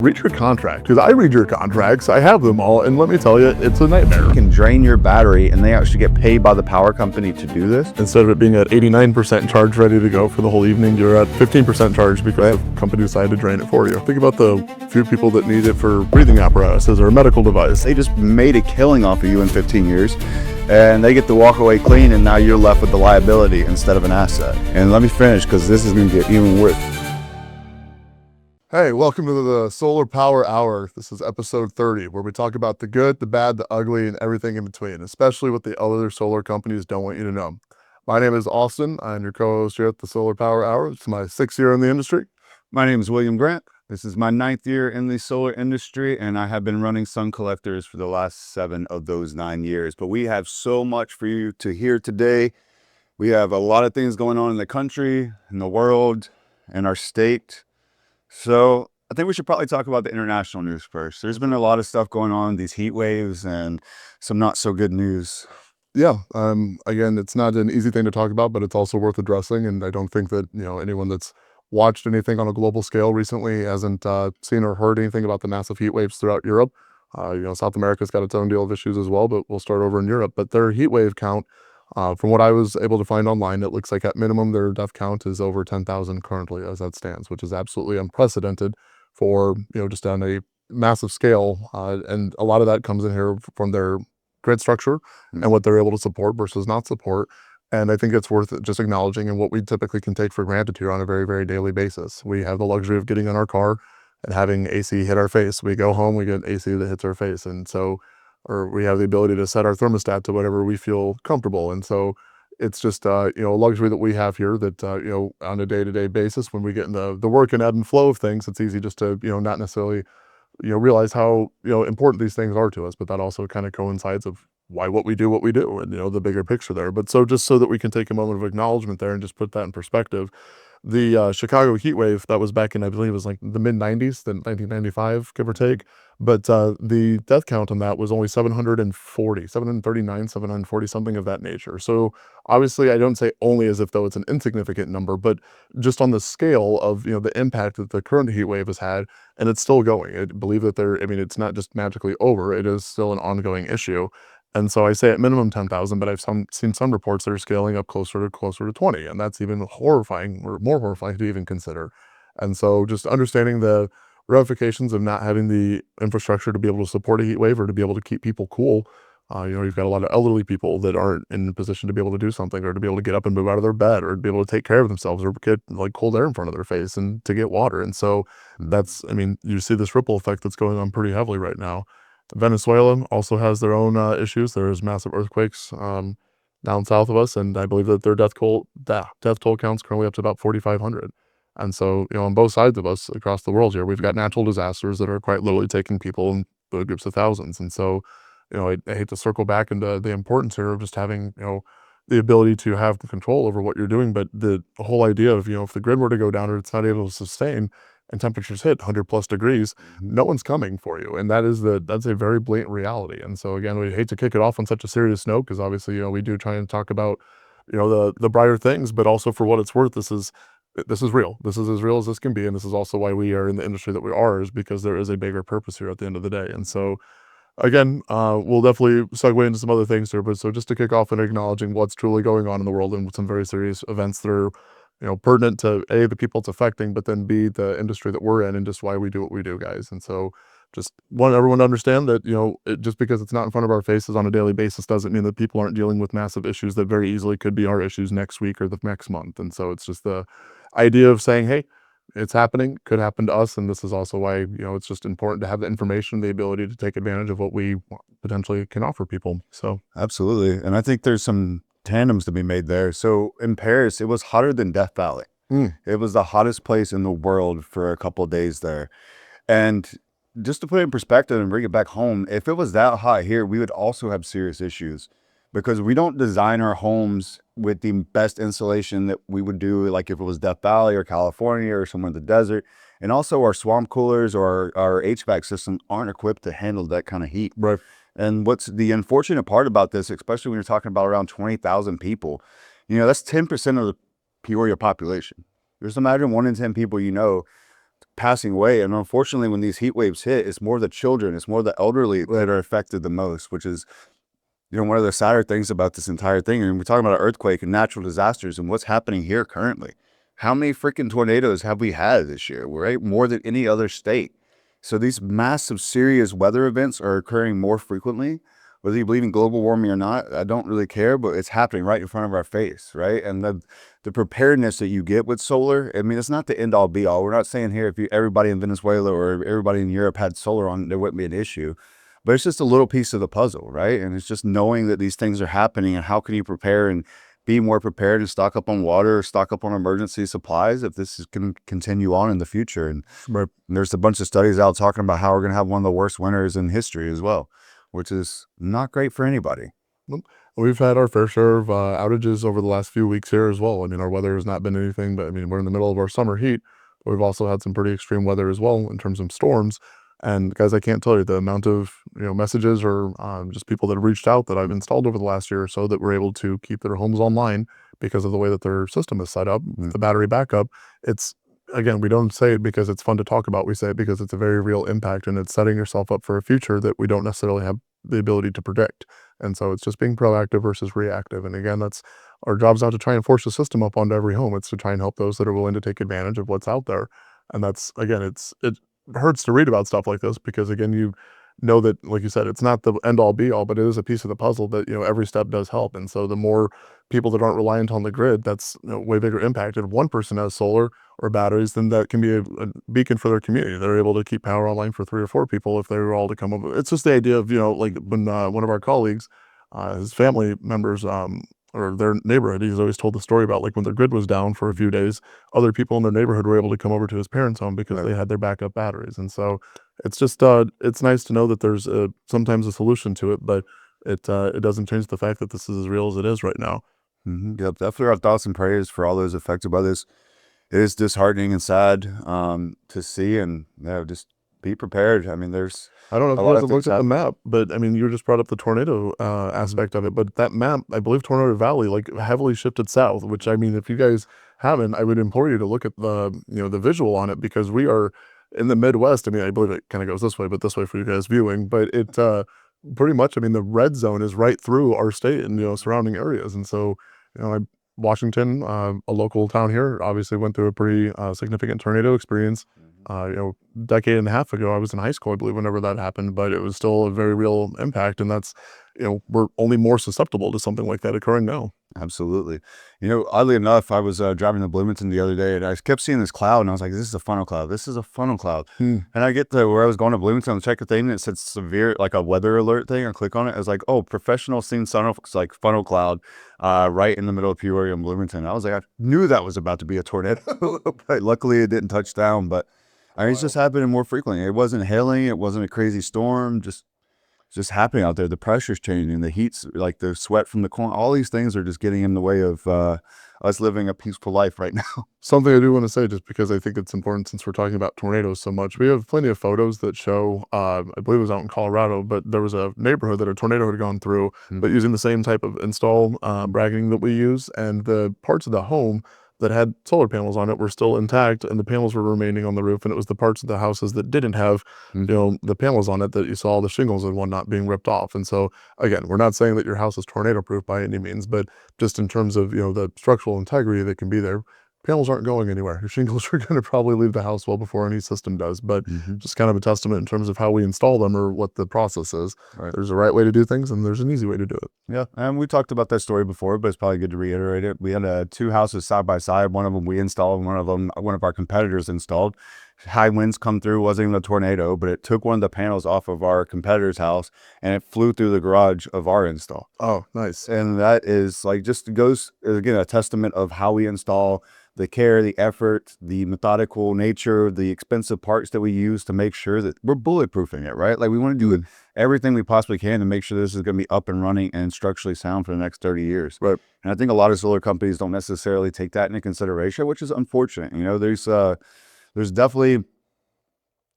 Read your contract, because I read your contracts, I have them all, and let me tell you, it's a nightmare. You can drain your battery and they actually get paid by the power company to do this. Instead of it being at 89% charge ready to go for the whole evening, you're at 15% charge because the company decided to drain it for you. Think about the few people that need it for breathing apparatuses or a medical device. They just made a killing off of you in 15 years and they get to walk away clean, and now you're left with the liability instead of an asset. And let me finish, because this is going to get even worse. Hey, welcome to the Solar Power Hour. This is episode 30, where we talk about the good, the bad, the ugly, and everything in between, especially what the other solar companies don't want you to know. My name is Austin. I'm your co-host here at the Solar Power Hour. It's my 6th year in the industry. My name is William Grant. This is my 9th year in the solar industry, and I have been running sun collectors for the last 7 of those 9 years. But we have so much for you to hear today. We have a lot of things going on in the country, in the world, in our state. So I think we should probably talk about the international news first. There's been a lot of stuff going on, these heat waves and some not so good news. Yeah, again, it's not an easy thing to talk about, but it's also worth addressing. And I don't think that, anyone that's watched anything on a global scale recently hasn't seen or heard anything about the massive heat waves throughout Europe. South America's got its own deal of issues as well, but we'll start over in Europe. But their heat wave count, from what I was able to find online, it looks like at minimum their death count is over 10,000 currently as that stands, which is absolutely unprecedented for, just on a massive scale. And a lot of that comes in here from their grid structure and what they're able to support versus not support. And I think it's worth just acknowledging, and what we typically can take for granted here on a very, very daily basis. We have the luxury of getting in our car and having AC hit our face. We go home, we get AC that hits our face. And so, or we have the ability to set our thermostat to whatever we feel comfortable. And so it's just, a luxury that we have here that, on a day-to-day basis, when we get in the work and ebb and flow of things, it's easy just to, not necessarily, realize how, important these things are to us. But that also kind of coincides of why what we do, and, the bigger picture there. But so just so that we can take a moment of acknowledgement there and just put that in perspective, the Chicago heat wave that was back in, I believe it was like the mid 90s, then 1995, give or take. But the death count on that was only 739, 740, something of that nature. So obviously I don't say only as if though it's an insignificant number, but just on the scale of, the impact that the current heat wave has had, and it's still going. I believe that it's not just magically over, it is still an ongoing issue. And so I say at minimum 10,000, but I've seen some reports that are scaling up closer to 20, and that's even horrifying, or more horrifying to even consider. And so just understanding the ramifications of not having the infrastructure to be able to support a heat wave or to be able to keep people cool. You've got a lot of elderly people that aren't in a position to be able to do something, or to be able to get up and move out of their bed, or to be able to take care of themselves, or get like cold air in front of their face and to get water. And so you see this ripple effect that's going on pretty heavily right now. Venezuela also has their own issues. There's massive earthquakes down south of us, and I believe that their death toll count's currently up to about 4,500. And so, on both sides of us across the world here, we've got natural disasters that are quite literally taking people in groups of thousands. And so, I hate to circle back into the importance here of just having, the ability to have control over what you're doing. But the whole idea of, if the grid were to go down or it's not able to sustain, and temperatures hit 100 plus degrees, no one's coming for you. And that's a very blatant reality. And so again, we hate to kick it off on such a serious note, because obviously, we do try and talk about, the brighter things, but also for what it's worth, this is real. This is as real as this can be. And this is also why we are in the industry that we are, is because there is a bigger purpose here at the end of the day. And so again, we'll definitely segue into some other things here, but so just to kick off and acknowledging what's truly going on in the world, and some very serious events that are, pertinent to A, the people it's affecting, but then B, the industry that we're in, and just why we do what we do, guys. And so just want everyone to understand that, just because it's not in front of our faces on a daily basis doesn't mean that people aren't dealing with massive issues that very easily could be our issues next week or the next month. And so it's just the idea of saying, hey, it's happening, could happen to us. And this is also why, it's just important to have the information, the ability to take advantage of what we potentially can offer people. So Absolutely. And I think there's some tandems to be made there. So in Paris, it was hotter than Death Valley. It was the hottest place in the world for a couple of days there. And just to put it in perspective and bring it back home, if it was that hot here, we would also have serious issues, because we don't design our homes with the best insulation that we would do, like if it was Death Valley or California or somewhere in the desert. And also our swamp coolers or our HVAC systems aren't equipped to handle that kind of heat. right. And what's the unfortunate part about this, especially when you're talking about around 20,000 people, that's 10% of the Peoria population. Just imagine 1 in 10 people passing away. And unfortunately, when these heat waves hit, it's more the children, it's more the elderly that are affected the most, which is, one of the sadder things about this entire thing. And we're talking about an earthquake and natural disasters and what's happening here currently. How many freaking tornadoes have we had this year, right? More than any other state. So these massive, serious weather events are occurring more frequently. Whether you believe in global warming or not, I don't really care, but it's happening right in front of our face, right? And the preparedness that you get with solar, I mean, it's not the end all be all. We're not saying here if everybody in Venezuela or everybody in Europe had solar on, there wouldn't be an issue. But it's just a little piece of the puzzle, right? And it's just knowing that these things are happening and how can you prepare and be more prepared and stock up on water, stock up on emergency supplies if this is going to continue on in the future. And there's a bunch of studies out talking about how we're going to have one of the worst winters in history as well, which is not great for anybody. We've had our fair share of outages over the last few weeks here as well. I mean, our weather has not been anything, but I mean, we're in the middle of our summer heat. But we've also had some pretty extreme weather as well in terms of storms. And guys, I can't tell you the amount of messages or just people that have reached out that I've installed over the last year or so that were able to keep their homes online because of the way that their system is set up, the battery backup. It's, again, we don't say it because it's fun to talk about. We say it because it's a very real impact, and it's setting yourself up for a future that we don't necessarily have the ability to predict. And so it's just being proactive versus reactive. And again, that's our job's not to try and force the system up onto every home. It's to try and help those that are willing to take advantage of what's out there. And that's, again, it hurts to read about stuff like this because, again, you know that, like you said, it's not the end all be all, but it is a piece of the puzzle that, every step does help. And so the more people that aren't reliant on the grid, that's way bigger impact. If one person has solar or batteries, then that can be a beacon for their community. They're able to keep power online for 3 or 4 people if they were all to come over. It's just the idea of, like when one of our colleagues, his family members, or their neighborhood, he's always told the story about like when the grid was down for a few days, other people in their neighborhood were able to come over to his parents' home because they had their backup batteries. And so it's just, it's nice to know that there's sometimes a solution to it, but it doesn't change the fact that this is as real as it is right now. Yep, definitely our thoughts and prayers for all those affected by this. It is disheartening and sad to see, and just be prepared. I mean, there's I don't know if a you lot guys of have looked things at the map, but I mean, you just brought up the tornado aspect of it. But that map, I believe Tornado Valley, like heavily shifted south, which, I mean, if you guys haven't, I would implore you to look at the, the visual on it, because we are in the Midwest. I mean, I believe it kind of goes this way, but this way for you guys viewing. But it pretty much, I mean, the red zone is right through our state and, surrounding areas. And so, Washington, a local town here, obviously went through a pretty significant tornado experience. Decade and a half ago, I was in high school, I believe, whenever that happened, but it was still a very real impact. And that's, we're only more susceptible to something like that occurring now. Absolutely. Oddly enough, I was driving to Bloomington the other day, and I kept seeing this cloud, and I was like, this is a funnel cloud. This is a funnel cloud. And I get to where I was going to Bloomington and check the thing, and it said severe, like a weather alert thing. I click on it. I was like, oh, professional scene like funnel cloud right in the middle of Peoria and Bloomington. I was like, I knew that was about to be a tornado, but luckily it didn't touch down. But it's just happening more frequently. It wasn't hailing. It wasn't a crazy storm. Just happening out there. The pressure's changing. The heat's, like the sweat from the corn. All these things are just getting in the way of us living a peaceful life right now. Something I do want to say, just because I think it's important since we're talking about tornadoes so much, we have plenty of photos that show, I believe it was out in Colorado, but there was a neighborhood that a tornado had gone through, but using the same type of install bracketing that we use, and the parts of the home that had solar panels on it were still intact, and the panels were remaining on the roof, and it was the parts of the houses that didn't have, the panels on it, that you saw the shingles and whatnot being ripped off. And so, again, we're not saying that your house is tornado proof by any means, but just in terms of, the structural integrity that can be there, panels aren't going anywhere. Your shingles are going to probably leave the house well before any system does, but just kind of a testament in terms of how we install them or what the process is. Right. There's a right way to do things, and there's an easy way to do it. Yeah, and we talked about that story before, but it's probably good to reiterate it. We had 2 houses side by side. One of them we installed, one of our competitors installed. High winds come through, wasn't even a tornado, but it took one of the panels off of our competitor's house, and it flew through the garage of our install. Oh, nice. And that is like, just goes, again, a testament of how we install, the care, the effort, the methodical nature, the expensive parts that we use to make sure that we're bulletproofing it, right? Like, we want to do everything we possibly can to make sure this is going to be up and running and structurally sound for the next 30 years. Right. And I think a lot of solar companies don't necessarily take that into consideration, which is unfortunate. There's definitely,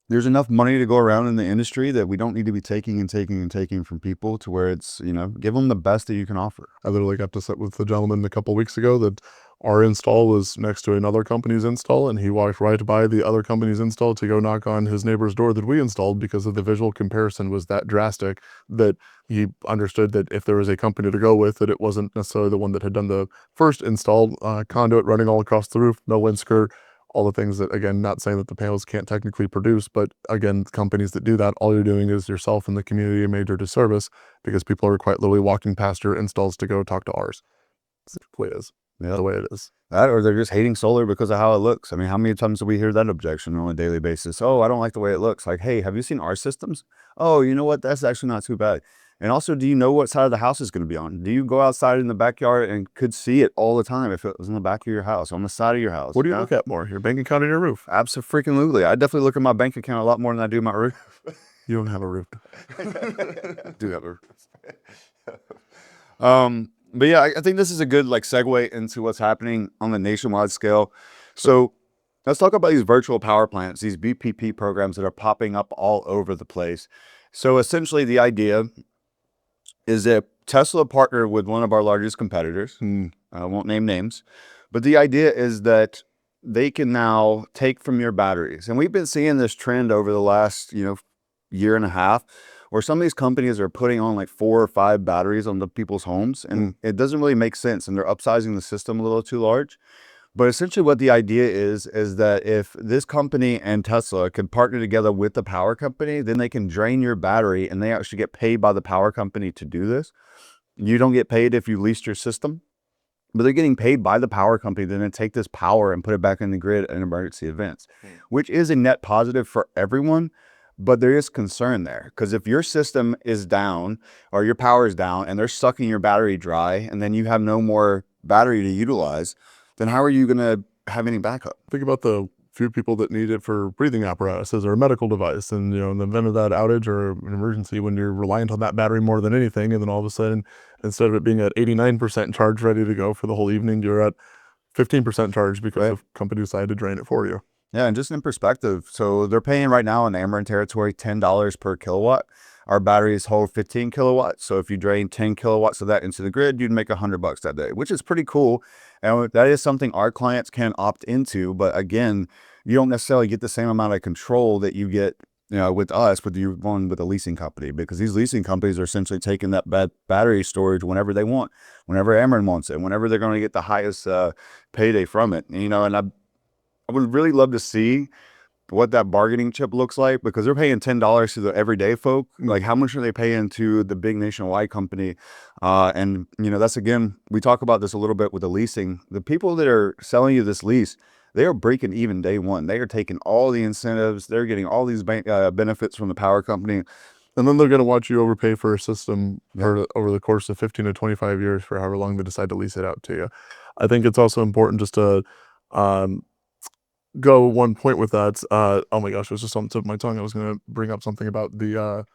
there's enough money to go around in the industry that we don't need to be taking from people, to where it's, give them the best that you can offer. I literally got to sit with the gentleman a couple weeks ago that Our install was next to another company's install, and he walked right by the other company's install to go knock on his neighbor's door that we installed, because of the visual comparison was that drastic that he understood that if there was a company to go with, that it wasn't necessarily the one that had done the first install. Conduit running all across the roof, no wind skirt, all the things that, again, not saying that the panels can't technically produce, but again, companies that do that, all you're doing is yourself and the community a major disservice, because people are quite literally walking past your installs to go talk to ours. It's the way it is. Yeah. The way it is. That, or they're just hating solar because of how it looks. I mean, how many times do we hear that objection on a daily basis? Oh, I don't like the way it looks. Like, hey, have you seen our systems? Oh, you know what? That's actually not too bad. And also, do you know what side of the house is going to be on? Do you go outside in the backyard and could see it all the time if it was in the back of your house, on the side of your house? What do you look at more? Your bank account or your roof? Absolutely. I definitely look at my bank account a lot more than I do my roof. You don't have a roof. Do have a roof. But yeah, I think this is a good segue into what's happening on the nationwide scale. So let's talk about these virtual power plants, these VPP programs that are popping up all over the place. So essentially the idea is that Tesla partnered with one of our largest competitors. I won't name names, but the idea is that they can now take from your batteries. And we've been seeing this trend over the last, year and a half, where some of these companies are putting on 4 or 5 batteries on the people's homes, and it doesn't really make sense, and they're upsizing the system a little too large. But essentially what the idea is that if this company and Tesla can partner together with the power company, then they can drain your battery, and they actually get paid by the power company to do this. You don't get paid if you leased your system, but they're getting paid by the power company to then take this power and put it back in the grid in emergency events, which is a net positive for everyone. But there is concern there, because if your system is down or your power is down and they're sucking your battery dry, and then you have no more battery to utilize, then how are you going to have any backup? Think about the few people that need it for breathing apparatuses or a medical device, and in the event of that outage or an emergency, when you're reliant on that battery more than anything, and then all of a sudden, instead of it being at 89% charge ready to go for the whole evening, you're at 15% charge because the company decided to drain it for you. Yeah, and just in perspective, so they're paying right now in Ameren territory $10 per kilowatt. Our batteries hold 15 kilowatts, so if you drain 10 kilowatts of that into the grid, you'd make $100 that day, which is pretty cool. And that is something our clients can opt into. But again, you don't necessarily get the same amount of control that you get with us, with you going with a leasing company, because these leasing companies are essentially taking that battery storage whenever they want, whenever Ameren wants it, whenever they're going to get the highest payday from it. And I would really love to see what that bargaining chip looks like, because they're paying $10 to the everyday folk. How much are they paying to the big nationwide company? And that's, again, we talk about this a little bit with the leasing. The people that are selling you this lease, they are breaking even day one. They are taking all the incentives. They're getting all these benefits from the power company. And then they're going to watch you overpay for a system over the course of 15 to 25 years for however long they decide to lease it out to you. I think it's also important just to go one point with that. Oh my gosh, it was just on the tip of my tongue. I was going to bring up something about the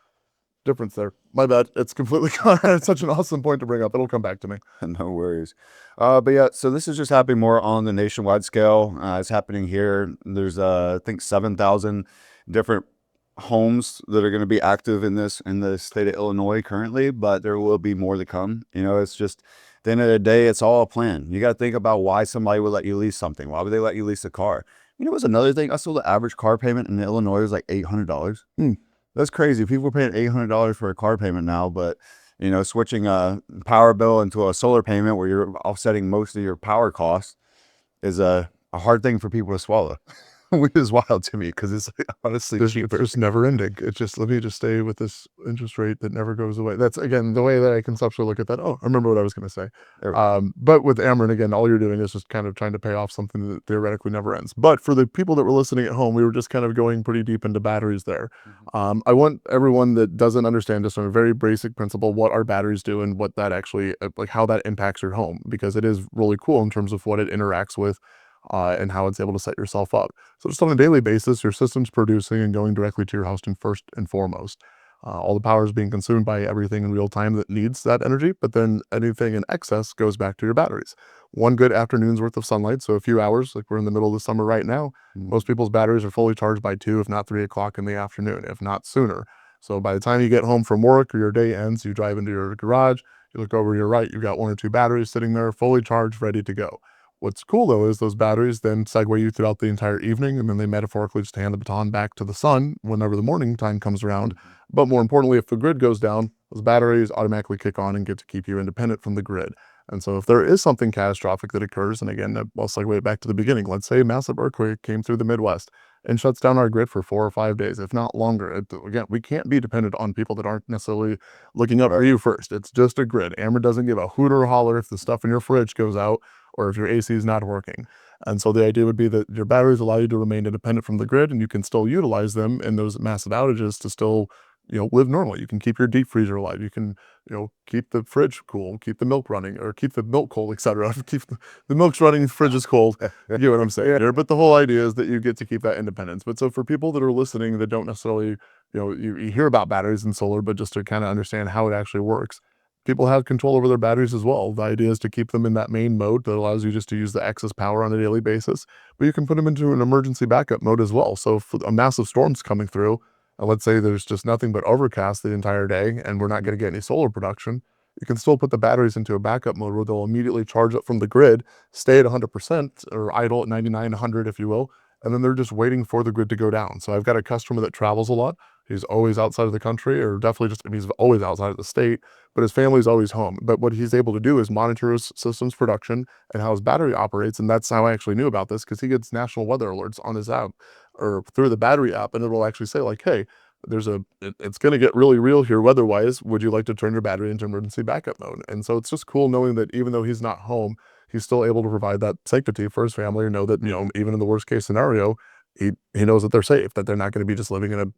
difference there. My bad. It's completely gone. It's such an awesome point to bring up. It'll come back to me. No worries. But yeah, so this is just happening more on the nationwide scale. It's happening here. There's, I think, 7,000 different homes that are going to be active in the state of Illinois currently, but there will be more to come. It's just, at the end of the day, it's all a plan. You got to think about why somebody would let you lease something. Why would they let you lease a car? What's another thing? I saw the average car payment in Illinois was $800. That's crazy. People are paying $800 for a car payment now, but switching a power bill into a solar payment where you're offsetting most of your power costs is a hard thing for people to swallow. Which is wild to me, because it's honestly cheap. It's never ending. It's just, let me just stay with this interest rate that never goes away. That's, again, the way that I conceptually look at that. Oh, I remember what I was going to say. But with Ameren, again, all you're doing is just kind of trying to pay off something that theoretically never ends. But for the people that were listening at home, we were just kind of going pretty deep into batteries there. I want everyone that doesn't understand, just on a very basic principle, what our batteries do and what that actually, how that impacts your home, because it is really cool in terms of what it interacts with. And how it's able to set yourself up. So just on a daily basis, your system's producing and going directly to your house first and foremost. All the power is being consumed by everything in real time that needs that energy, but then anything in excess goes back to your batteries. One good afternoon's worth of sunlight, so a few hours, like we're in the middle of the summer right now, most people's batteries are fully charged by 2, if not 3 o'clock in the afternoon, if not sooner. So by the time you get home from work or your day ends, you drive into your garage, you look over to your right, you've got 1 or 2 batteries sitting there fully charged, ready to go. What's cool though is those batteries then segue you throughout the entire evening, and then they metaphorically just hand the baton back to the sun whenever the morning time comes around. But more importantly, if the grid goes down, those batteries automatically kick on and get to keep you independent from the grid. And so if there is something catastrophic that occurs, and again, I'll segue back to the beginning. Let's say a massive earthquake came through the Midwest and shuts down our grid for 4 or 5 days, if not longer. Again, we can't be dependent on people that aren't necessarily looking up for you first. It's just a grid. Amber doesn't give a hoot or a holler if the stuff in your fridge goes out or if your AC is not working. And so the idea would be that your batteries allow you to remain independent from the grid, and you can still utilize them in those massive outages to still, live normal. You can keep your deep freezer alive. You can, keep the fridge cool, keep the milk running, or keep the milk cold, etc. Keep the milk's running, the fridge is cold. You know what I'm saying here? But the whole idea is that you get to keep that independence. But so for people that are listening that don't necessarily, you hear about batteries and solar, but just to kind of understand how it actually works, people have control over their batteries as well. The idea is to keep them in that main mode that allows you just to use the excess power on a daily basis, but you can put them into an emergency backup mode as well. So if a massive storm's coming through, and let's say there's just nothing but overcast the entire day and we're not going to get any solar production, you can still put the batteries into a backup mode where they'll immediately charge up from the grid, stay at 100% or idle at 99, 100 if you will, and then they're just waiting for the grid to go down. So I've got a customer that travels a lot. He's always outside of the country, or definitely he's always outside of the state, but his family's always home. But what he's able to do is monitor his system's production and how his battery operates. And that's how I actually knew about this, because he gets national weather alerts on his app or through the battery app. And it will actually say like, hey, it's going to get really real here weather-wise. Would you like to turn your battery into emergency backup mode? And so it's just cool knowing that even though he's not home, he's still able to provide that sanctity for his family, or know that, even in the worst case scenario, he knows that they're safe, that they're not going to be just living in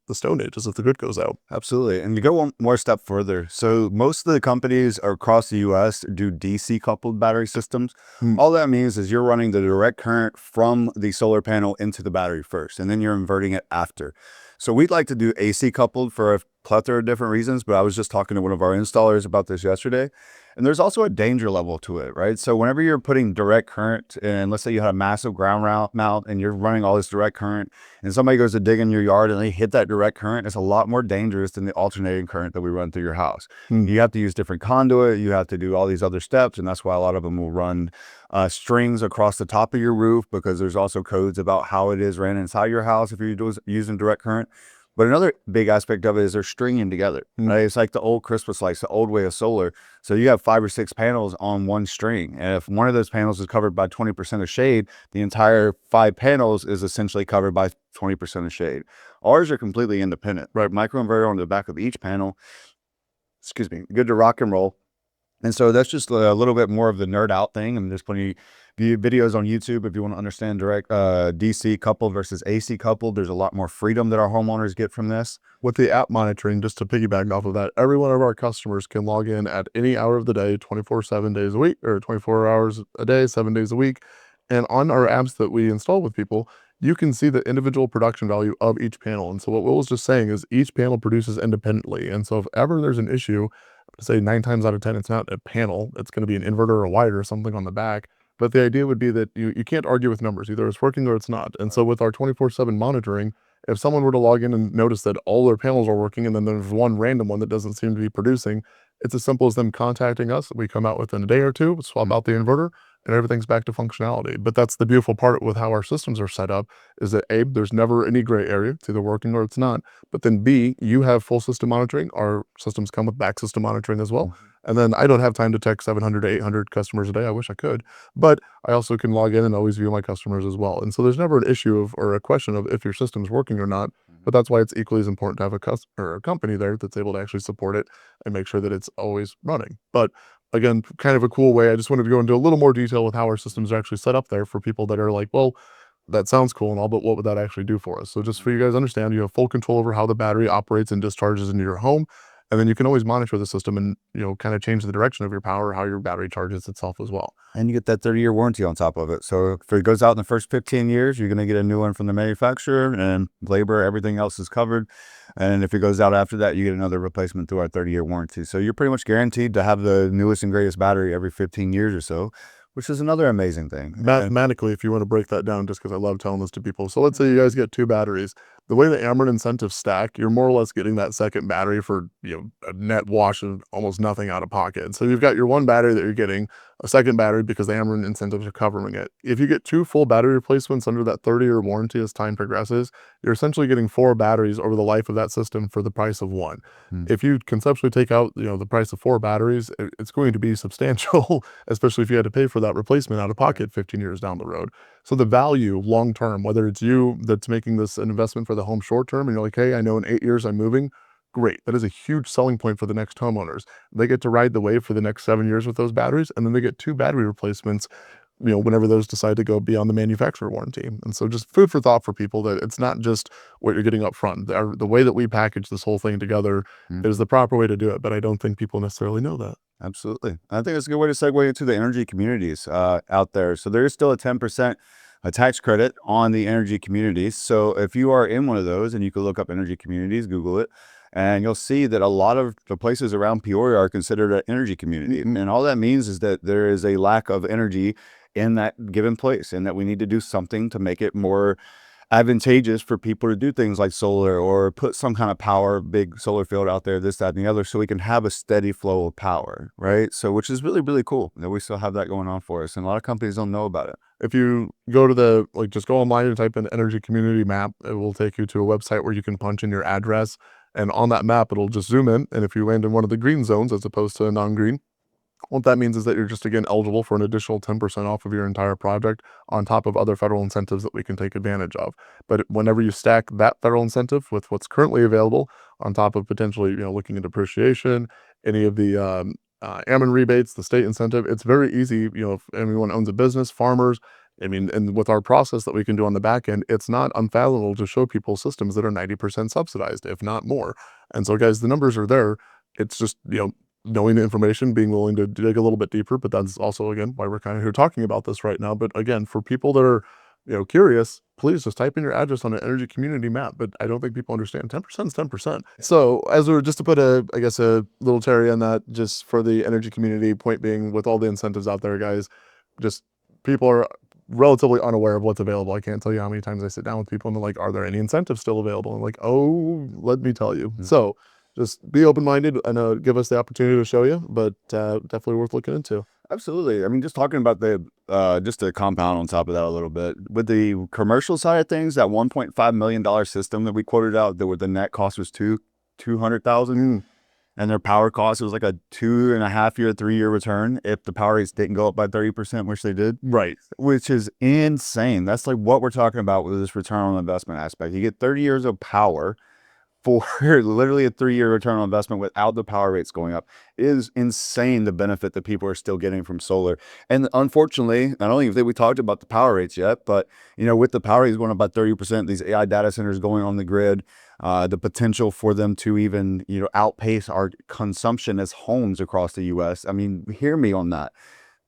the Stone Ages if the grid goes out. Absolutely. And to go one more step further, so most of the companies across the US do DC coupled battery systems. All that means is you're running the direct current from the solar panel into the battery first, and then you're inverting it after. So we'd like to do AC coupled for a plethora of different reasons, but I was just talking to one of our installers about this yesterday. And there's also a danger level to it, right? So whenever you're putting direct current, and let's say you had a massive ground mount and you're running all this direct current, and somebody goes to dig in your yard and they hit that direct current, it's a lot more dangerous than the alternating current that we run through your house. You have to use different conduit, you have to do all these other steps, and that's why a lot of them will run strings across the top of your roof, because there's also codes about how it is ran inside your house if you're using direct current. But another big aspect of it is they're stringing together, right? It's like the old Christmas lights, the old way of solar. So you have 5 or 6 panels on one string. And if one of those panels is covered by 20% of shade, the entire 5 panels is essentially covered by 20% of shade. Ours are completely independent, right? Microinverter on the back of each panel, good to rock and roll. And so that's just a little bit more of the nerd out thing. And there's plenty of videos on YouTube if you want to understand direct DC coupled versus AC coupled. There's a lot more freedom that our homeowners get from this. With the app monitoring, just to piggyback off of that, every one of our customers can log in at any hour of the day, 24/7 days a week, or 24 hours a day, 7 days a week. And on our apps that we install with people, you can see the individual production value of each panel. And so what Will was just saying is each panel produces independently. And so if ever there's an issue, say 9 times out of 10, it's not a panel, it's going to be an inverter or a wire or something on the back. But the idea would be that you can't argue with numbers. Either it's working or it's not. And so with our 24/7 monitoring, if someone were to log in and notice that all their panels are working and then there's one random one that doesn't seem to be producing, it's as simple as them contacting us. We come out within a day or two, swap out the inverter, and everything's back to functionality. But that's the beautiful part with how our systems are set up, is that A, there's never any gray area. It's either working or it's not. But then B, you have full system monitoring. Our systems come with back system monitoring as well. And then I don't have time to text 700 to 800 customers a day. I wish I could, but I also can log in and always view my customers as well. And so there's never an issue of, or a question of if your system's working or not. But that's why it's equally as important to have a company there that's able to actually support it and make sure that it's always running. But again, kind of a cool way. I just wanted to go into a little more detail with how our systems are actually set up there for people that are like, well, that sounds cool and all, but what would that actually do for us? So just for you guys to understand, you have full control over how the battery operates and discharges into your home. And then you can always monitor the system and, kind of change the direction of your power, how your battery charges itself as well. And you get that 30-year warranty on top of it. So if it goes out in the first 15 years, you're going to get a new one from the manufacturer, and labor, everything else is covered. And if it goes out after that, you get another replacement through our 30-year warranty. So you're pretty much guaranteed to have the newest and greatest battery every 15 years or so, which is another amazing thing. Mathematically, if you want to break that down, just because I love telling this to people. So let's say you guys get 2 batteries. the way the Ameren incentives stack, you're more or less getting that second battery for, a net wash of almost nothing out of pocket. So you've got your one battery that you're getting, a second battery because the Ameren incentives are covering it. If you get 2 full battery replacements under that 30-year warranty as time progresses, you're essentially getting 4 batteries over the life of that system for the price of 1. If you conceptually take out, the price of 4 batteries, it's going to be substantial, especially if you had to pay for that replacement out of pocket 15 years down the road. So the value long term, whether it's you that's making this an investment for the home short term and you're like, hey, I know in 8 years I'm moving, great. That is a huge selling point for the next homeowners. They get to ride the wave for the next 7 years with those batteries, and then they get 2 battery replacements, whenever those decide to go beyond the manufacturer warranty. And so just food for thought for people that it's not just what you're getting up front. The way that we package this whole thing together is the proper way to do it, but I don't think people necessarily know that. Absolutely. I think it's a good way to segue into the energy communities out there. So there is still a 10% a tax credit on the energy communities. So if you are in one of those, and you can look up energy communities, Google it, and you'll see that a lot of the places around Peoria are considered an energy community. And all that means is that there is a lack of energy in that given place, and that we need to do something to make it more advantageous for people to do things like solar, or put some kind of power, big solar field out there, this, that, and the other, so we can have a steady flow of power, right? So, which is really, really cool that we still have that going on for us. And a lot of companies don't know about it. If you go to just go online and type in energy community map, it will take you to a website where you can punch in your address. And on that map, it'll just zoom in. And if you land in one of the green zones as opposed to a non-green, what that means is that you're just, again, eligible for an additional 10% off of your entire project on top of other federal incentives that we can take advantage of. But whenever you stack that federal incentive with what's currently available on top of potentially, looking at depreciation, any of the Ameren rebates, the state incentive, it's very easy, if anyone owns a business, farmers, and with our process that we can do on the back end, it's not unfathomable to show people systems that are 90% subsidized, if not more. And so, guys, the numbers are there. It's just, knowing the information, being willing to dig a little bit deeper, but that's also, again, why we're kind of here talking about this right now. But again, for people that are, curious, please just type in your address on an energy community map. But I don't think people understand 10% is 10%. So as we were just to put a little cherry on that, just for the energy community, point being, with all the incentives out there, guys, just people are relatively unaware of what's available. I can't tell you how many times I sit down with people and they're like, are there any incentives still available? And I'm like, oh, let me tell you. So just be open-minded and give us the opportunity to show you, but definitely worth looking into. Absolutely. I mean, just talking about the just to compound on top of that a little bit, with the commercial side of things, that $1.5 million system that we quoted out, the net cost was $200,000, and their power cost was like a 2.5-year, 3-year return if the power rates didn't go up by 30%, which they did. Right. Which is insane. That's like what we're talking about with this return on investment aspect. You get 30 years of power for literally a 3-year return on investment without the power rates going up. It is insane, the benefit that people are still getting from solar. And unfortunately, not only have we talked about the power rates yet, but with the power rates going up by 30%, these AI data centers going on the grid, the potential for them to even outpace our consumption as homes across the US. I mean, hear me on that.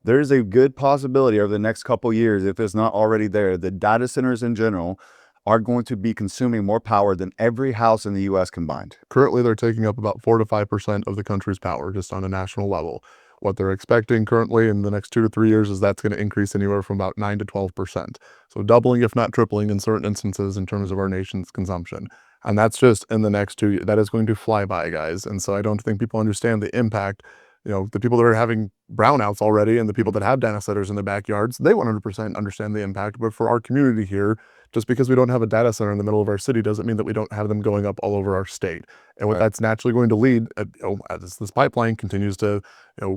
There's a good possibility over the next couple of years, if it's not already there, the data centers in general are going to be consuming more power than every house in the US combined. Currently, they're taking up about 4 to 5% of the country's power just on a national level. What they're expecting currently in the next 2 to 3 years is that's going to increase anywhere from about 9 to 12%. So doubling, if not tripling, in certain instances in terms of our nation's consumption. And that's just in the next 2 years. That is going to fly by, guys. And so I don't think people understand the impact. The people that are having brownouts already and the people that have data centers in their backyards, they 100% understand the impact. But for our community here, just because we don't have a data center in the middle of our city doesn't mean that we don't have them going up all over our state. And what that's naturally going to lead, as this pipeline continues to,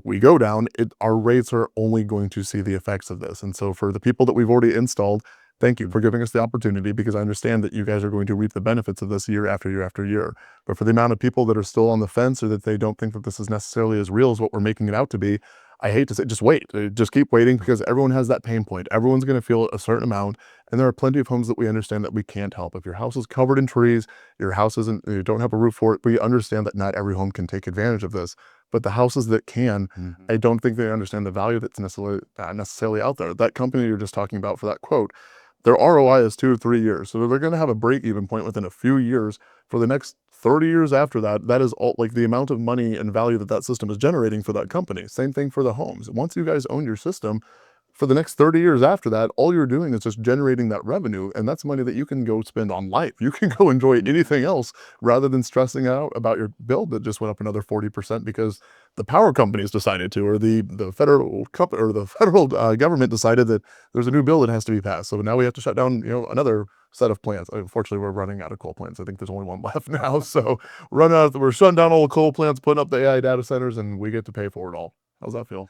we go down, our rates are only going to see the effects of this. And so for the people that we've already installed, thank you for giving us the opportunity, because I understand that you guys are going to reap the benefits of this year after year after year. But for the amount of people that are still on the fence, or that they don't think that this is necessarily as real as what we're making it out to be, I hate to say, just wait. Just keep waiting, because everyone has that pain point. Everyone's going to feel a certain amount, and there are plenty of homes that we understand that we can't help. If your house is covered in trees, your house isn't, you don't have a roof for it, we understand that not every home can take advantage of this. But the houses that can, I don't think they understand the value that's necessarily out there. That company you're just talking about for that quote, their ROI is 2 to 3 years. So they're going to have a break-even point within a few years. For the next 30 years after that, that is all, like, the amount of money and value that system is generating for that company. Same thing for the homes. Once you guys own your system, for the next 30 years after that, all you're doing is just generating that revenue, and that's money that you can go spend on life. You can go enjoy anything else rather than stressing out about your bill that just went up another 40% because the power companies decided to, or the federal company or the federal government decided that there's a new bill that has to be passed. So now we have to shut down, another set of plants. Unfortunately, we're running out of coal plants. I think there's only one left now. So we're shutting down all the coal plants, putting up the AI data centers, and we get to pay for it all. How's that feel?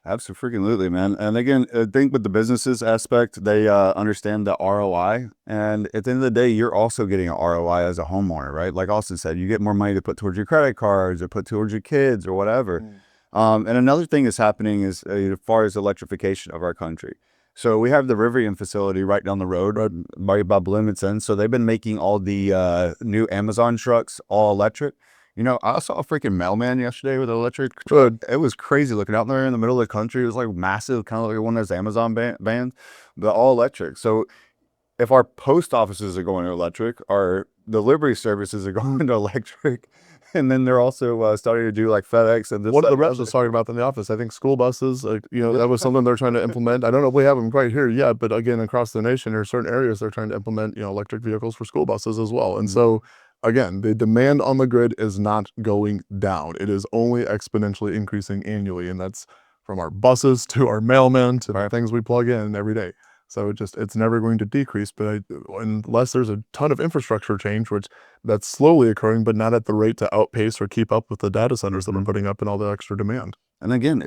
Absolutely, man. And again, I think with the businesses aspect, they understand the ROI. And at the end of the day, you're also getting an ROI as a homeowner, right? Like Austin said, you get more money to put towards your credit cards or put towards your kids or whatever. And another thing that's happening is as far as electrification of our country. So we have the Rivian facility right down the road by Bloomington. So they've been making all the new Amazon trucks all electric. I saw a freaking mailman yesterday with an electric truck. It was crazy looking out there in the middle of the country. It was like massive, kind of like one of those Amazon vans, but all electric. So if our post offices are going to electric, our delivery services are going to electric, and then they're also starting to do like FedEx and this. One of the reps was talking about in the office. I think school buses, that was something they're trying to implement. I don't know if we have them quite here yet, but again, across the nation, there are certain areas they're trying to implement, electric vehicles for school buses as well. And so, again, the demand on the grid is not going down. It is only exponentially increasing annually, and that's from our buses to our mailmen to the things we plug in every day. So it's never going to decrease, but unless there's a ton of infrastructure change, which that's slowly occurring, but not at the rate to outpace or keep up with the data centers that we're putting up and all the extra demand. And again,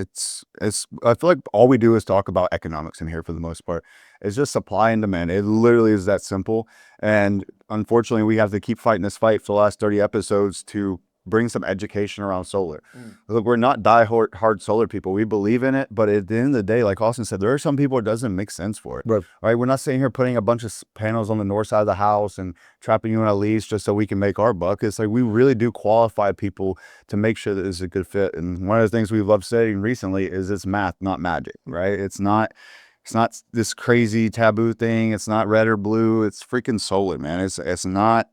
I feel like all we do is talk about economics in here for the most part. It's just supply and demand. It literally is that simple. And unfortunately, we have to keep fighting this fight for the last 30 episodes to bring some education around solar. Look, we're not hard solar people. We believe in it, but at the end of the day, like Austin said, there are some people it doesn't make sense for it. Right? We're not sitting here putting a bunch of panels on the north side of the house and trapping you in a lease just so we can make our buck. It's like we really do qualify people to make sure that it's a good fit. And one of the things we love saying recently is it's math, not magic, right? It's not this crazy taboo thing. It's not red or blue. It's freaking solar, man. It's not,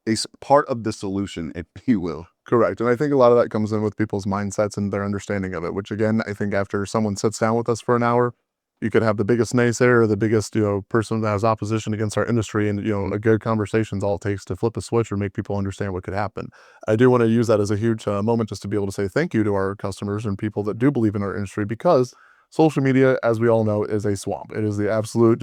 it's part of the solution, if you will. Correct. And I think a lot of that comes in with people's mindsets and their understanding of it, which again, I think after someone sits down with us for an hour, you could have the biggest naysayer or the biggest, person that has opposition against our industry. And, a good conversation is all it takes to flip a switch or make people understand what could happen. I do want to use that as a huge moment just to be able to say thank you to our customers and people that do believe in our industry, because social media, as we all know, is a swamp. It is the absolute,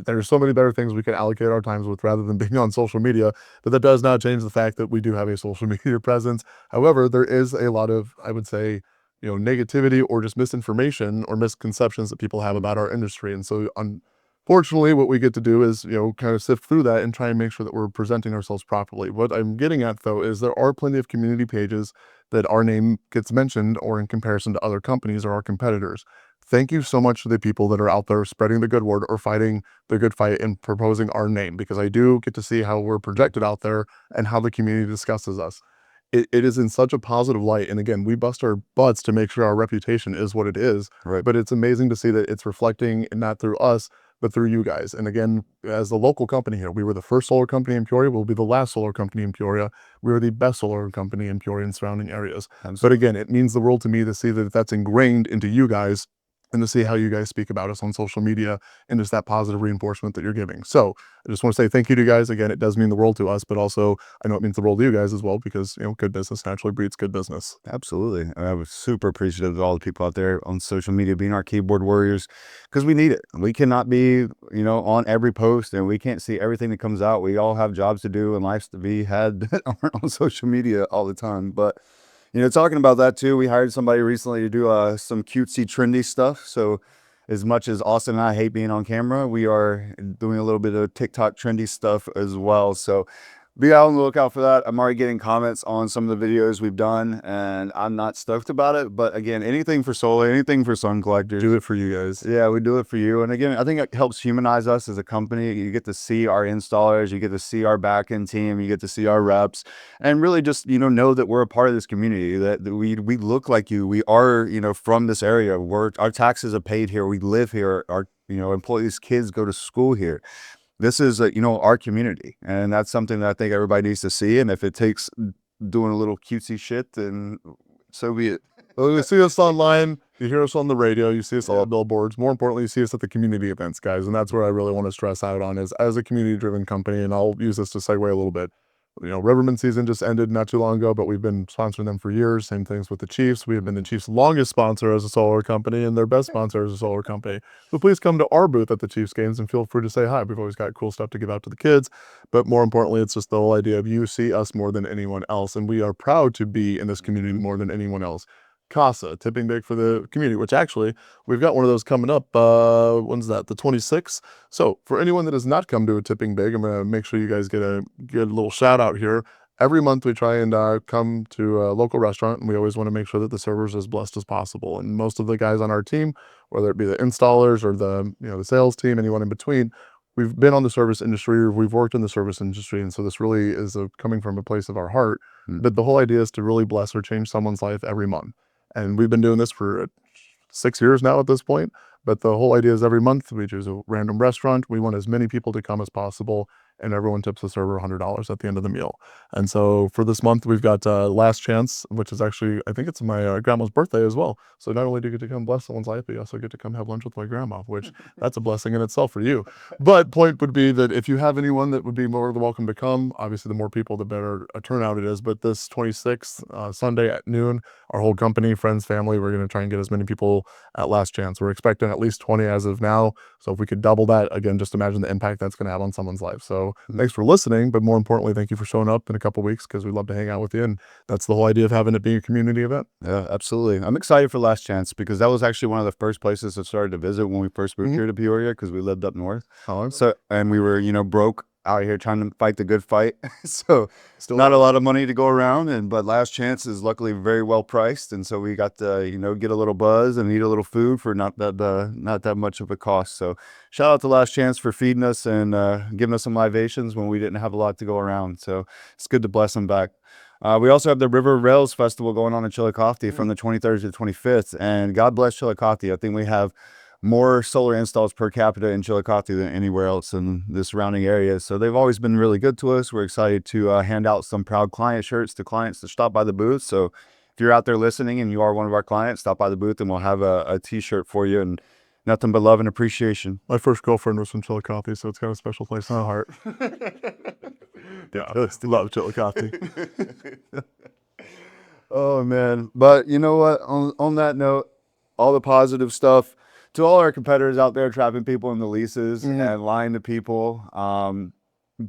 there's so many better things we can allocate our times with rather than being on social media, but that does not change the fact that we do have a social media presence. However, there is a lot of, I would say, negativity or just misinformation or misconceptions that people have about our industry. And so unfortunately, what we get to do is, kind of sift through that and try and make sure that we're presenting ourselves properly. What I'm getting at, though, is there are plenty of community pages that our name gets mentioned or in comparison to other companies or our competitors. Thank you so much to the people that are out there spreading the good word or fighting the good fight and proposing our name, because I do get to see how we're projected out there and how the community discusses us. It is in such a positive light. And again, we bust our butts to make sure our reputation is what it is. Right. But it's amazing to see that it's reflecting not through us, but through you guys. And again, as the local company here, we were the first solar company in Peoria. We'll be the last solar company in Peoria. We are the best solar company in Peoria and surrounding areas. Absolutely. But again, it means the world to me to see that that's ingrained into you guys and to see how you guys speak about us on social media and just that positive reinforcement that you're giving. So I just want to say thank you to you guys. Again, it does mean the world to us, but also I know it means the world to you guys as well, because, good business naturally breeds good business. Absolutely. I was super appreciative of all the people out there on social media being our keyboard warriors, because we need it. We cannot be, on every post, and we can't see everything that comes out. We all have jobs to do and lives to be had that aren't on social media all the time. But talking about that too, we hired somebody recently to do some cutesy, trendy stuff. So as much as Austin and I hate being on camera, we are doing a little bit of TikTok trendy stuff as well. So be out on the lookout for that. I'm already getting comments on some of the videos we've done, and I'm not stoked about it. But again, anything for solar, anything for sun collectors. Do it for you guys. Yeah, we do it for you. And again, I think it helps humanize us as a company. You get to see our installers, you get to see our back-end team, you get to see our reps, and really just, know that we're a part of this community, that we look like you. We are, from this area. Our taxes are paid here. We live here. Our, employees' kids go to school here. This is, our community, and that's something that I think everybody needs to see. And if it takes doing a little cutesy shit, then so be it. Well, you see us online, you hear us on the radio, you see us on Yeah. the billboards. More importantly, you see us at the community events, guys. And that's where I really want to stress out on is as a community-driven company, and I'll use this to segue a little bit. Riverman season just ended not too long ago, but we've been sponsoring them for years. Same things with the Chiefs. We have been the Chiefs' longest sponsor as a solar company and their best sponsor as a solar company. So please come to our booth at the Chiefs games and feel free to say hi. We've always got cool stuff to give out to the kids. But more importantly, it's just the whole idea of you see us more than anyone else. And we are proud to be in this community more than anyone else. CASA, tipping big for the community, which actually we've got one of those coming up. When's that? The 26th. So for anyone that has not come to a tipping big, I'm gonna make sure you guys get a little shout out here. Every month we try and come to a local restaurant, and we always want to make sure that the server's as blessed as possible. And most of the guys on our team, whether it be the installers or the sales team, anyone in between, we've been on the service industry or we've worked in the service industry, and so this really is coming from a place of our heart. But the whole idea is to really bless or change someone's life every month. And we've been doing this for 6 years now at this point. But the whole idea is every month we choose a random restaurant. We want as many people to come as possible, and everyone tips the server $100 at the end of the meal. And so for this month, we've got Last Chance, which is actually, I think it's my grandma's birthday as well. So not only do you get to come bless someone's life, but you also get to come have lunch with my grandma, which that's a blessing in itself for you. But point would be that if you have anyone that would be more than welcome to come, obviously the more people, the better a turnout it is. But this 26th, Sunday at noon, our whole company, friends, family, we're going to try and get as many people at Last Chance. We're expecting at least 20 as of now. So if we could double that, again, just imagine the impact that's going to have on someone's life. So thanks for listening, but more importantly, thank you for showing up in a couple weeks because we'd love to hang out with you. And that's the whole idea of having it being a community event. Yeah, absolutely. I'm excited for Last Chance because that was actually one of the first places I started to visit when we first moved here to Peoria because we lived up north. So, and we were, broke out here trying to fight the good fight. So Still not a lot of money to go around, but Last Chance is luckily very well priced, and so we got to get a little buzz and eat a little food for not that much of a cost. So shout out to Last Chance for feeding us and giving us some libations when we didn't have a lot to go around. So it's good to bless them back. We also have the River Rails Festival going on in Chillicothe from the 23rd to the 25th, and God bless Chillicothe. I think we have more solar installs per capita in Chillicothe than anywhere else in the surrounding areas. So they've always been really good to us. We're excited to hand out some proud client shirts to clients to stop by the booth. So if you're out there listening and you are one of our clients, stop by the booth and we'll have a t-shirt for you, and nothing but love and appreciation. My first girlfriend was from Chillicothe, so it's got a special place in my heart. Yeah, I love Chillicothe. Oh man. But you know what, on that note, all the positive stuff, to all our competitors out there trapping people in the leases and lying to people,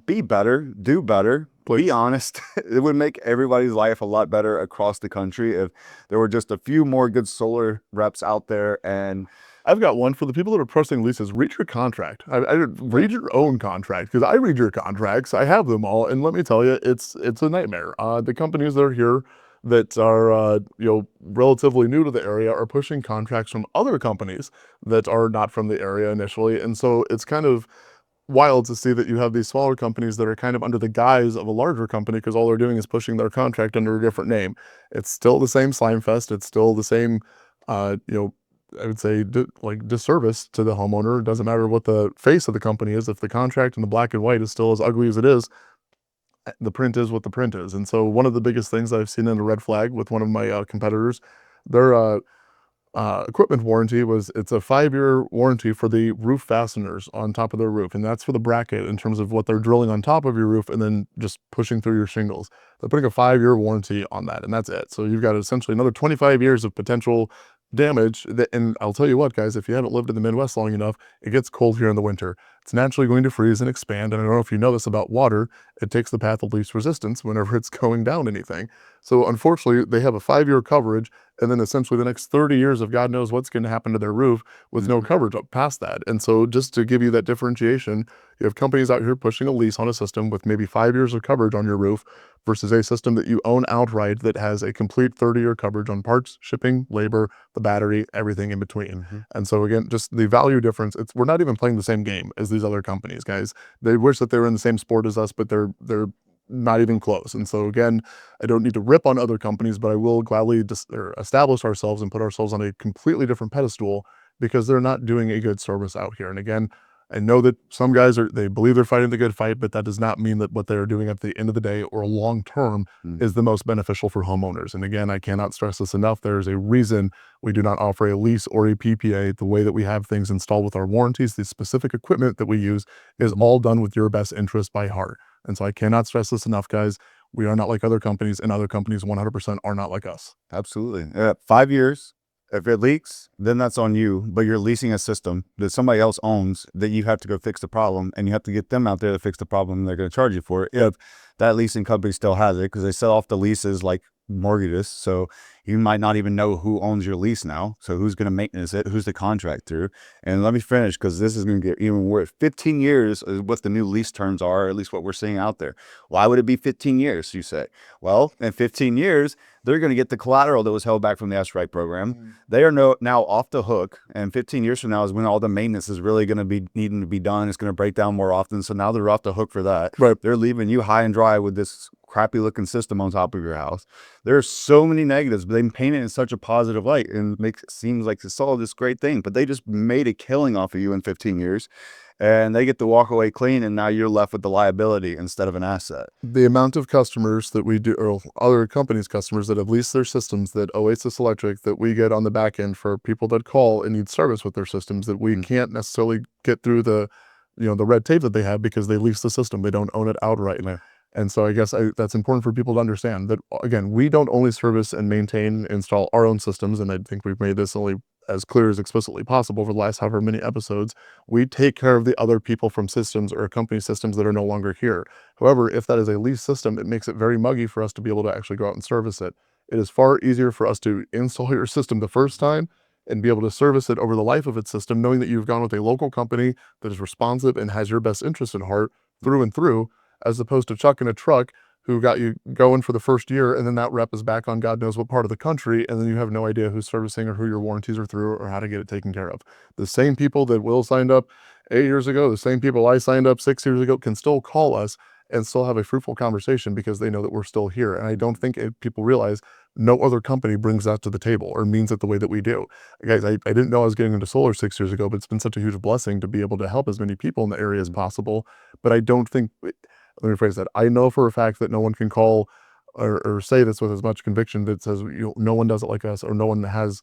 be better, do better, be honest. It would make everybody's life a lot better across the country if there were just a few more good solar reps out there. And I've got one for the people that are posting leases. Read your contract. Read your own contract, because I read your contracts. I have them all, and let me tell you, it's a nightmare. The companies that are here that are relatively new to the area are pushing contracts from other companies that are not from the area initially, and so it's kind of wild to see that you have these smaller companies that are kind of under the guise of a larger company because all they're doing is pushing their contract under a different name. It's still the same slime fest. It's still the same, I would say, disservice to the homeowner. It doesn't matter what the face of the company is. If the contract in the black and white is still as ugly as it is, the print is what the print is. And so one of the biggest things I've seen in a red flag with one of my competitors, their equipment warranty it's a 5-year warranty for the roof fasteners on top of their roof. And that's for the bracket in terms of what they're drilling on top of your roof and then just pushing through your shingles. They're putting a 5-year warranty on that, and that's it. So you've got essentially another 25 years of potential damage. And I'll tell you what, guys, if you haven't lived in the Midwest long enough, it gets cold here in the winter. It's naturally going to freeze and expand. And I don't know if you know this about water, it takes the path of least resistance whenever it's going down anything. So unfortunately, they have a 5-year coverage, and then essentially the next 30 years of God knows what's going to happen to their roof with no coverage up past that. And so just to give you that differentiation, you have companies out here pushing a lease on a system with maybe 5 years of coverage on your roof versus a system that you own outright that has a complete 30-year coverage on parts, shipping, labor, the battery, everything in between. And so again, just the value difference, we're not even playing the same game as these other companies, guys. They wish that they were in the same sport as us, but they're not even close. And so again, I don't need to rip on other companies, but I will gladly establish ourselves and put ourselves on a completely different pedestal because they're not doing a good service out here. And again, I know that some guys they believe they're fighting the good fight, but that does not mean that what they're doing at the end of the day or long term is the most beneficial for homeowners. And again, I cannot stress this enough. There is a reason we do not offer a lease or a PPA. The way that we have things installed with our warranties, the specific equipment that we use is all done with your best interest by heart. And so I cannot stress this enough, guys. We are not like other companies, and other companies 100% are not like us. Absolutely. 5 years. If it leaks, then that's on you, but you're leasing a system that somebody else owns that you have to go fix the problem, and you have to get them out there to fix the problem, and they're going to charge you for it if that leasing company still has it, because they sell off the leases like mortgages. So you might not even know who owns your lease now. So who's going to maintenance it? Who's the contract through? And let me finish, because this is going to get even worse. 15 years is what the new lease terms are, or at least what we're seeing out there. Why would it be 15 years, you say? Well, in 15 years, they're going to get the collateral that was held back from the SRIGHT program. They are now off the hook. And 15 years from now is when all the maintenance is really going to be needing to be done. It's going to break down more often. So now they're off the hook for that. Right. They're leaving you high and dry with this crappy looking system on top of your house. There are so many negatives, but they paint it in such a positive light and makes it seem like it's all this great thing. But they just made a killing off of you in 15 years. And they get to walk away clean, and now you're left with the liability instead of an asset. The amount of customers that we do, or other companies' customers that have leased their systems that Oasis Electric, that we get on the back end for people that call and need service with their systems, that we can't necessarily get through the red tape that they have because they lease the system. They don't own it outright. Yeah. And so I guess that's important for people to understand that, again, we don't only service and maintain, install our own systems. And I think we've made this only as clear as explicitly possible for the last however many episodes. We take care of the other people from systems or company systems that are no longer here. However, if that is a lease system, it makes it very muggy for us to be able to actually go out and service it. It is far easier for us to install your system the first time and be able to service it over the life of its system, knowing that you've gone with a local company that is responsive and has your best interest at heart through and through, as opposed to chucking a truck who got you going for the first year, and then that rep is back on God knows what part of the country, and then you have no idea who's servicing or who your warranties are through or how to get it taken care of. The same people that Will signed up 8 years ago, the same people I signed up 6 years ago can still call us and still have a fruitful conversation because they know that we're still here. And I don't think people realize no other company brings that to the table or means it the way that we do. Guys, I didn't know I was getting into solar 6 years ago, but it's been such a huge blessing to be able to help as many people in the area as possible. But I don't think... Let me rephrase that. I know for a fact that no one can call or say this with as much conviction that says no one does it like us, or no one has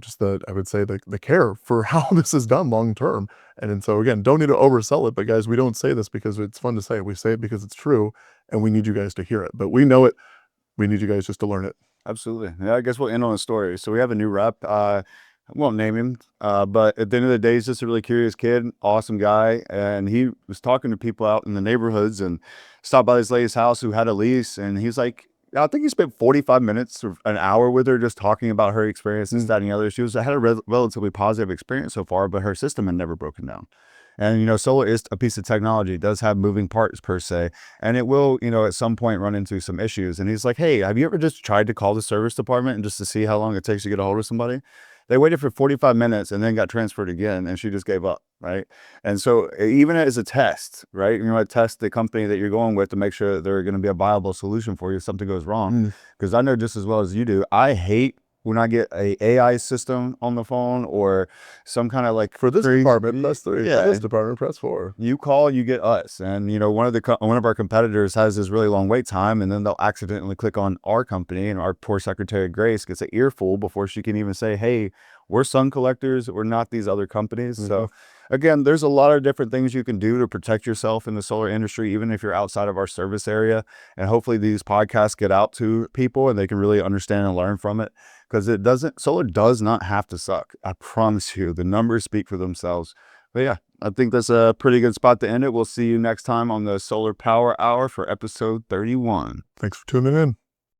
just I would say the care for how this is done long term. And so again, don't need to oversell it, but guys, we don't say this because it's fun to say. We say it because it's true, and we need you guys to hear it. But we know it. We need you guys just to learn it. Absolutely. Yeah, I guess we'll end on a story. So we have a new rep. I won't name him, but at the end of the day, he's just a really curious kid, awesome guy. And he was talking to people out in the neighborhoods and stopped by this lady's house who had a lease. And he's like, I think he spent 45 minutes or an hour with her just talking about her experience and that and the other. She had a relatively positive experience so far, but her system had never broken down. And, solar is a piece of technology. It does have moving parts per se, and it will, at some point run into some issues. And he's like, hey, have you ever just tried to call the service department and just to see how long it takes to get a hold of somebody? They waited for 45 minutes and then got transferred again, and she just gave up, right? And so even as a test, right, test the company that you're going with to make sure that they're going to be a viable solution for you if something goes wrong. Because I know just as well as you do, I hate when I get a AI system on the phone or some kind of like for this department, press 3. Yeah. For this department, press 4. You call, you get us. And one of our competitors has this really long wait time, and then they'll accidentally click on our company, and our poor Secretary Grace gets an earful before she can even say, hey, we're sun collectors, we're not these other companies. So again, there's a lot of different things you can do to protect yourself in the solar industry, even if you're outside of our service area. And hopefully these podcasts get out to people and they can really understand and learn from it, because solar does not have to suck. I promise you, the numbers speak for themselves. But yeah, I think that's a pretty good spot to end it. We'll see you next time on the Solar Power Hour for episode 31. Thanks for tuning in.